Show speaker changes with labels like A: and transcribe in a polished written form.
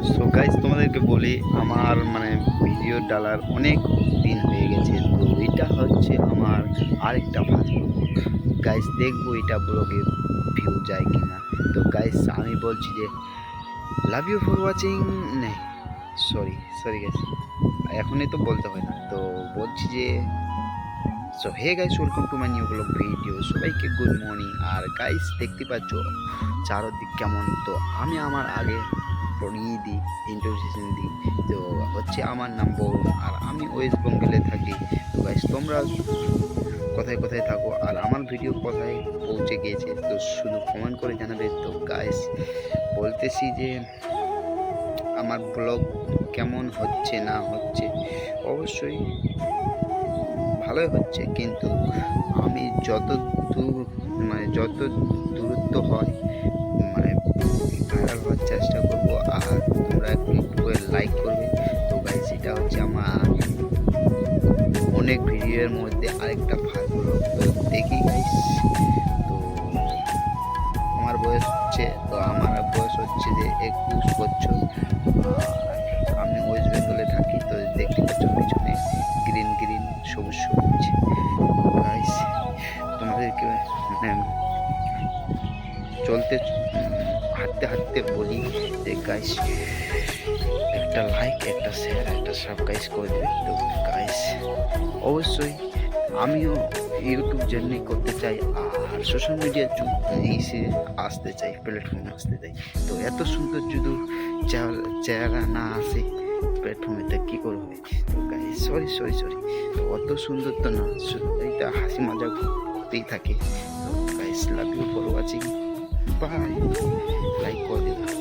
A: So guys তোমাদেরকে বলি আমার ভিডিও ডালার অনেক দিন হয়ে গেছে। তো এটা হচ্ছে আমার আরেকটা ফার্স্ট ব্লগ। গাইজ দেখবো এটা ব্লগে ভিউ যায় কিনা। তো গাইজ আমি বলছি যে লাভ ইউ ফর ওয়াচিং। নেই, সরি সরি গাইজ, এখনই তো বলতে হয় না। তো বলছি যে so hey guys, welcome to my new blog video. সবাইকে গুড মর্নিং। আর গাইস দেখতে পাচ্ছ চারদিক কেমন। তো আমি আমার আগে পড়িয়ে দিই, ইন্ট্রোডিউশন দিই। তো হচ্ছে আমার নাম বরুণ, আর আমি ওয়েস্ট বেঙ্গলে থাকি। তো গাইস তোমরা কোথায় কোথায় থাকো আর আমার ভিডিও কোথায় পৌঁছে গিয়েছে তো শুধু কমেন্ট করে জানাবে। তো গাইস বলতেছি যে আমার ব্লগ কেমন হচ্ছে না হচ্ছে, অবশ্যই ভালোই হচ্ছে, কিন্তু আমি যত দূর যত দূরত্ব হয় ভাইরাল হওয়ার চেষ্টা করবো। আর তোমরা একটু একটু করে লাইক করবে। তো গাইস এটা হচ্ছে আমার অনেক ভিডিওর মধ্যে আরেকটা ফার্স্ট ব্লগ। তো দেখি গাইস, তো আমার বয়স হচ্ছে যে 21 বছর। আমি ওয়েস্ট বেঙ্গলে থাকি। তো দেখতে পাচ্ছ পিছনে গ্রিন গ্রিন সবুজ সবুজ। গাইস তোমাদেরকে চলতে হাঁটতে হাঁটতে বলি যে গাইস একটা লাইক, একটা শেয়ার, একটা সাবস্ক্রাইব করে দেবে। তো গাইস অবশ্যই আমিও ইউটিউব জার্নি করতে চাই আর সোশ্যাল মিডিয়া আসতে চাই, প্ল্যাটফর্মে আসতে চাই। তো এত সুন্দর যদি চেহারা না আসে প্ল্যাটফর্মে তা কী করে হবে। তো গাইস সরি সরি সরি, তো অত সুন্দর তো না, এটা হাসি মজাক হতেই থাকে। তো guys love you for watching, bye. Like করে দিলাম।